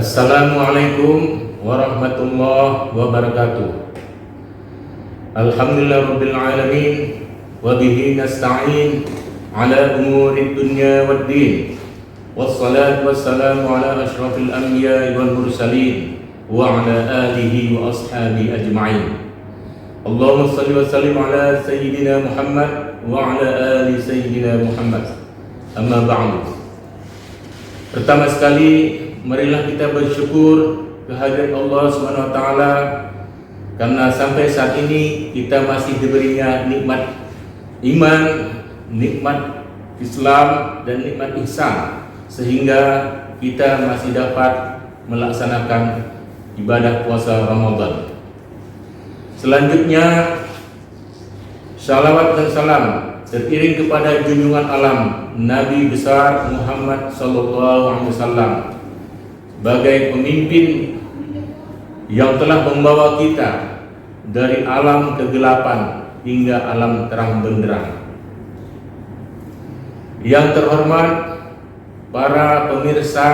Assalamualaikum warahmatullahi wabarakatuh. Alhamdulillah rabbil alamin wa bihi nasta'in ala umurid dunya waddin. Wassalatu wassalamu ala asyrafil anbiya'i wal mursalin wa ala alihi wa ashabi ajma'in. Allahumma salli wa sallim ala sayyidina Muhammad wa ala ali sayyidina Muhammad. Amma ba'du. Pertama sekali, marilah kita bersyukur kehadirat Allah Subhanahu wa taala karena sampai saat ini kita masih diberinya nikmat iman, nikmat Islam dan nikmat ihsan sehingga kita masih dapat melaksanakan ibadah puasa Ramadan. Selanjutnya, salawat dan salam teriring kepada junjungan alam Nabi besar Muhammad sallallahu alaihi wasallam sebagai pemimpin yang telah membawa kita dari alam kegelapan hingga alam terang benderang. Yang terhormat para pemirsa,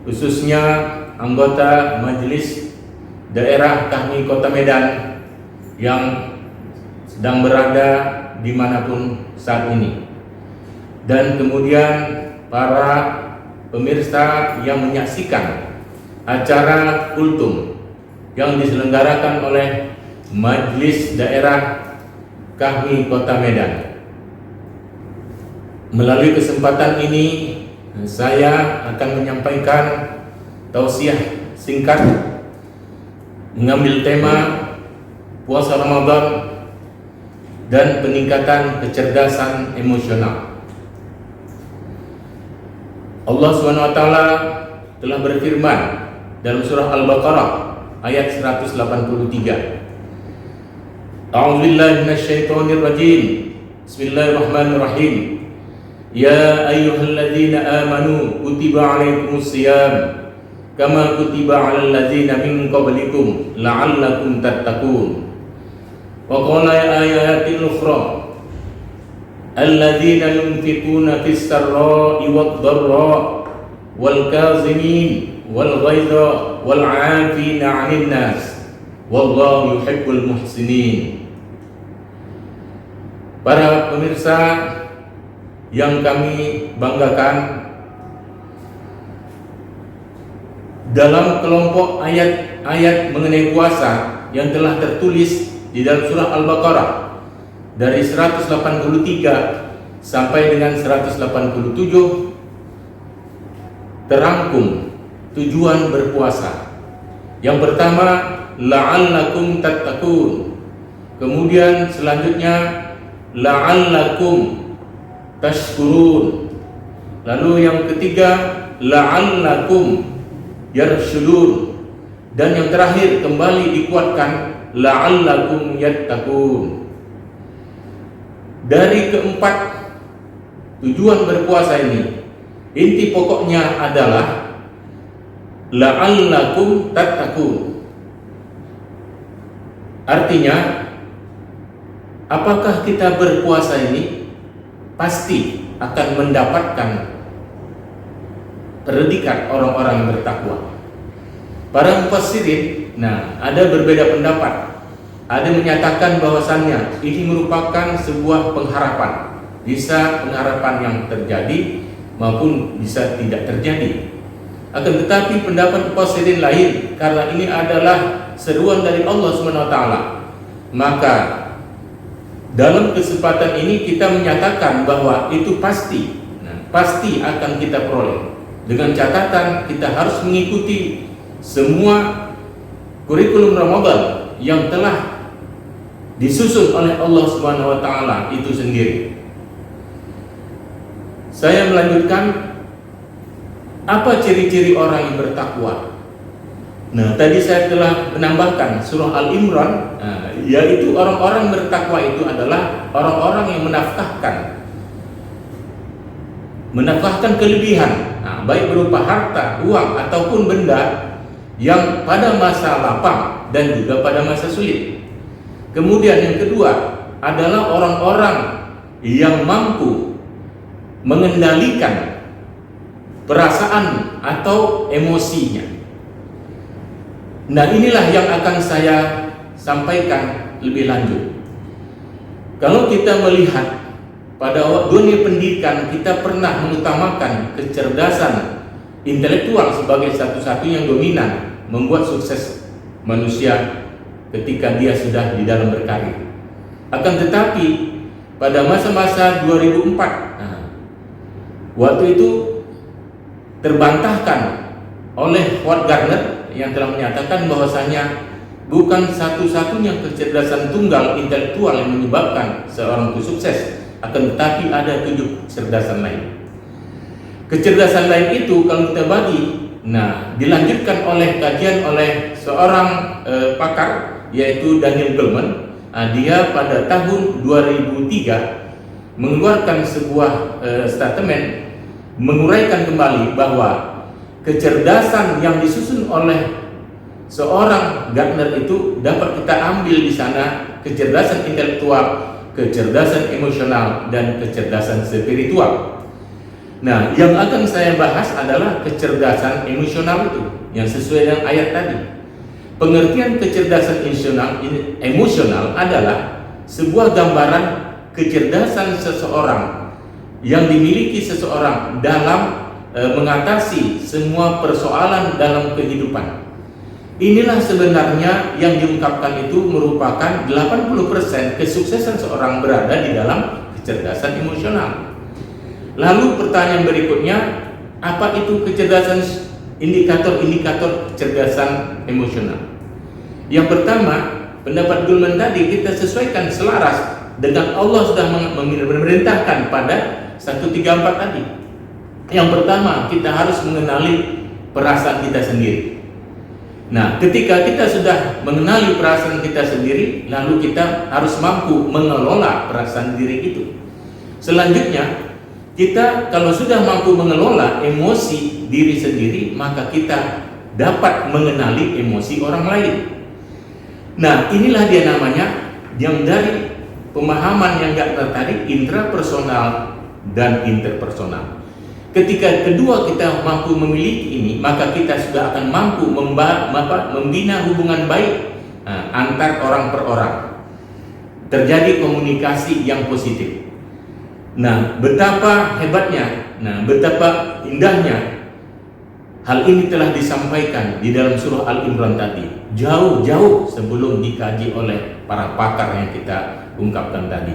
khususnya anggota Majelis Daerah Kahmi Kota Medan yang sedang berada dimanapun saat ini, dan kemudian para pemirsa yang menyaksikan acara kultum yang diselenggarakan oleh Majelis Daerah Kahmi Kota Medan. Melalui kesempatan ini saya akan menyampaikan tausiah singkat mengambil tema puasa Ramadan dan peningkatan kecerdasan emosional. Allah Subhanahu wa taala telah berfirman dalam surah Al-Baqarah ayat 183. A'udzu billahi minasyaitonir rajim. Bismillahirrahmanirrahim. Ya ayyuhalladzina amanu kutiba 'alaikumus shiyam kama kutiba 'alal ladzina min qablikum la'allakum tattaqun. Wa qala ayatil ukhra alladzina yunfiquna fis sarra'i wad dharra wal kazimin wal ghaidha wal 'afina 'anil nas wallahu yuhibbul muhsinin. Para pemirsa yang kami banggakan, dalam kelompok ayat-ayat mengenai puasa yang telah tertulis di dalam surah Al-Baqarah dari 183 sampai dengan 187 terangkum tujuan berpuasa. Yang pertama, la'allakum tattaqun. Kemudian selanjutnya, la'allakum tashkurun. Lalu yang ketiga, la'allakum yarshudun. Dan yang terakhir kembali dikuatkan, la'allakum yattaqun. Dari keempat tujuan berpuasa ini, inti pokoknya adalah la'allakum tattaqun. Artinya, apakah kita berpuasa ini pasti akan mendapatkan predikat orang-orang yang bertakwa. Para mufassirin, ada berbeda pendapat. Ada menyatakan bahwasannya ini merupakan sebuah pengharapan, bisa pengharapan yang terjadi maupun bisa tidak terjadi. Akan tetapi pendapat mufassirin lain, karena ini adalah seruan dari Allah SWT, maka dalam kesempatan ini kita menyatakan bahwa itu pasti akan kita peroleh. Dengan catatan kita harus mengikuti semua kurikulum Ramadan yang telah disusun oleh Allah Subhanahu wa taala itu sendiri. Saya melanjutkan, apa ciri-ciri orang yang bertakwa? Tadi saya telah menambahkan surah Al-Imran, yaitu orang-orang bertakwa itu adalah orang-orang yang menafkahkan kelebihan, baik berupa harta, uang ataupun benda yang pada masa lapang dan juga pada masa sulit. Kemudian yang kedua adalah orang-orang yang mampu mengendalikan perasaan atau emosinya. Nah, inilah yang akan saya sampaikan lebih lanjut. Kalau kita melihat pada dunia pendidikan, kita pernah mengutamakan kecerdasan intelektual sebagai satu-satunya yang dominan membuat sukses manusia ketika dia sudah di dalam berkarir. Akan tetapi pada masa-masa 2004, waktu itu terbantahkan oleh Howard Gardner yang telah menyatakan bahwasanya bukan satu-satunya kecerdasan tunggal intelektual yang menyebabkan seorang itu sukses, akan tetapi ada 7 kecerdasan lain. Kecerdasan lain itu kalau kita bagi, dilanjutkan oleh kajian oleh seorang pakar, yaitu Daniel Goleman. Dia pada tahun 2003 mengeluarkan sebuah statement menguraikan kembali bahwa kecerdasan yang disusun oleh seorang Gardner itu dapat kita ambil di sana kecerdasan intelektual, kecerdasan emosional, dan kecerdasan spiritual. Nah, yang akan saya bahas adalah kecerdasan emosional itu yang sesuai dengan ayat tadi. Pengertian kecerdasan emosional adalah sebuah gambaran kecerdasan seseorang yang dimiliki seseorang dalam mengatasi semua persoalan dalam kehidupan. Inilah sebenarnya yang diungkapkan itu merupakan 80% kesuksesan seorang berada di dalam kecerdasan emosional. Lalu pertanyaan berikutnya, apa itu kecerdasan, indikator-indikator kecerdasan emosional? Yang pertama, pendapat Goleman tadi kita sesuaikan selaras dengan Allah sudah memerintahkan pada 134 tadi. Yang pertama, kita harus mengenali perasaan kita sendiri. Nah, ketika kita sudah mengenali perasaan kita sendiri, lalu kita harus mampu mengelola perasaan diri itu. Selanjutnya, kita kalau sudah mampu mengelola emosi diri sendiri, maka kita dapat mengenali emosi orang lain. Nah, inilah dia namanya yang dari pemahaman yang tadi, intrapersonal dan interpersonal. Ketika kedua kita mampu memiliki ini, maka kita sudah akan mampu membina hubungan baik antar orang per orang. Terjadi komunikasi yang positif. Nah, betapa hebatnya, betapa indahnya hal ini telah disampaikan di dalam surah Al-Imran tadi, jauh-jauh sebelum dikaji oleh para pakar yang kita ungkapkan tadi.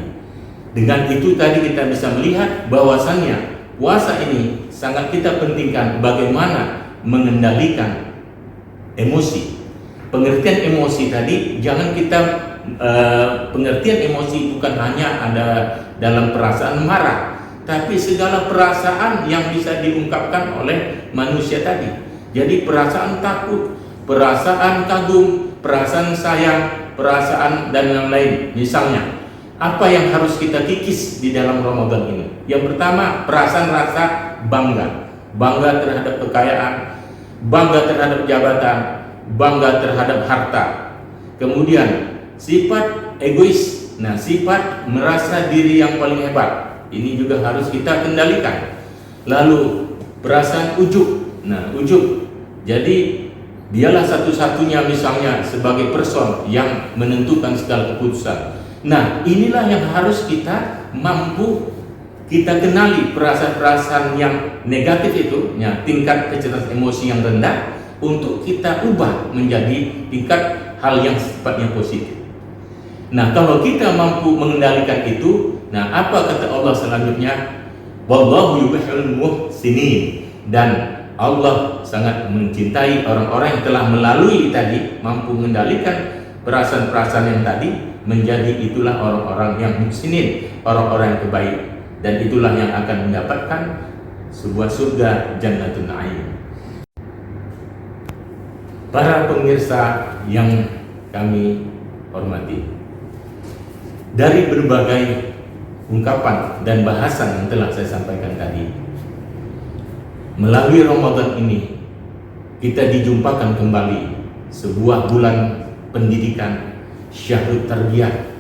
Dengan itu tadi kita bisa melihat bahwasannya puasa ini sangat kita pentingkan bagaimana mengendalikan emosi. Pengertian emosi tadi, jangan kita pengertian emosi bukan hanya ada dalam perasaan marah, tapi segala perasaan yang bisa diungkapkan oleh manusia tadi. Jadi perasaan takut, perasaan kagum, perasaan sayang, perasaan dan yang lain. Misalnya, apa yang harus kita kikis di dalam Ramadan ini? Yang pertama, perasaan rasa bangga terhadap kekayaan, bangga terhadap jabatan, bangga terhadap harta. Kemudian sifat egois, sifat merasa diri yang paling hebat, ini juga harus kita kendalikan. Lalu perasaan ujub, ujub, jadi dialah satu-satunya misalnya sebagai person yang menentukan segala keputusan. Nah, inilah yang harus kita mampu kita kenali perasaan-perasaan yang negatif itu, tingkat kecerdasan emosi yang rendah, untuk kita ubah menjadi tingkat hal yang sifatnya positif. Nah, kalau kita mampu mengendalikan itu, apa kata Allah selanjutnya? Wallahu yuhibbul muhsinin, dan Allah sangat mencintai orang-orang yang telah melalui tadi, mampu mengendalikan perasaan-perasaan yang tadi, menjadi itulah orang-orang yang muhsinin, orang-orang yang terbaik, dan itulah yang akan mendapatkan sebuah surga Jannatun Na'im. Para pemirsa yang kami hormati, dari berbagai ungkapan dan bahasan yang telah saya sampaikan tadi, melalui Ramadan ini kita dijumpakan kembali sebuah bulan pendidikan, Syahrut Tarbiyah.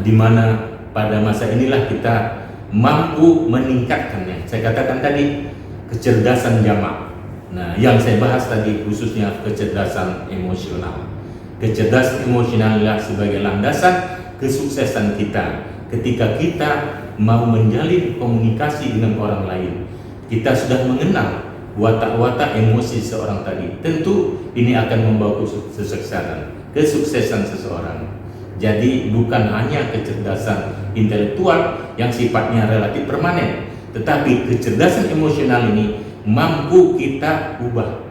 Di mana pada masa inilah kita mampu meningkatkannya. Saya katakan tadi, kecerdasan jamak. Nah, yang saya bahas tadi khususnya kecerdasan emosional. Kecerdasan emosional adalah sebagai landasan kesuksesan kita. Ketika kita mau menjalin komunikasi dengan orang lain, kita sudah mengenal watak-watak emosi seorang tadi. Tentu ini akan membawa kesuksesan seseorang. Jadi bukan hanya kecerdasan intelektual yang sifatnya relatif permanen, tetapi kecerdasan emosional ini mampu kita ubah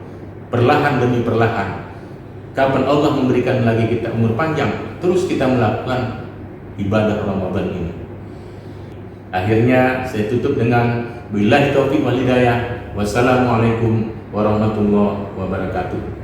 perlahan demi perlahan. Kapan Allah memberikan lagi kita umur panjang, terus kita melakukan ibadah Ramadan ini. Akhirnya saya tutup dengan billahi taufiq wal hidayah. Wassalamualaikum warahmatullahi wabarakatuh.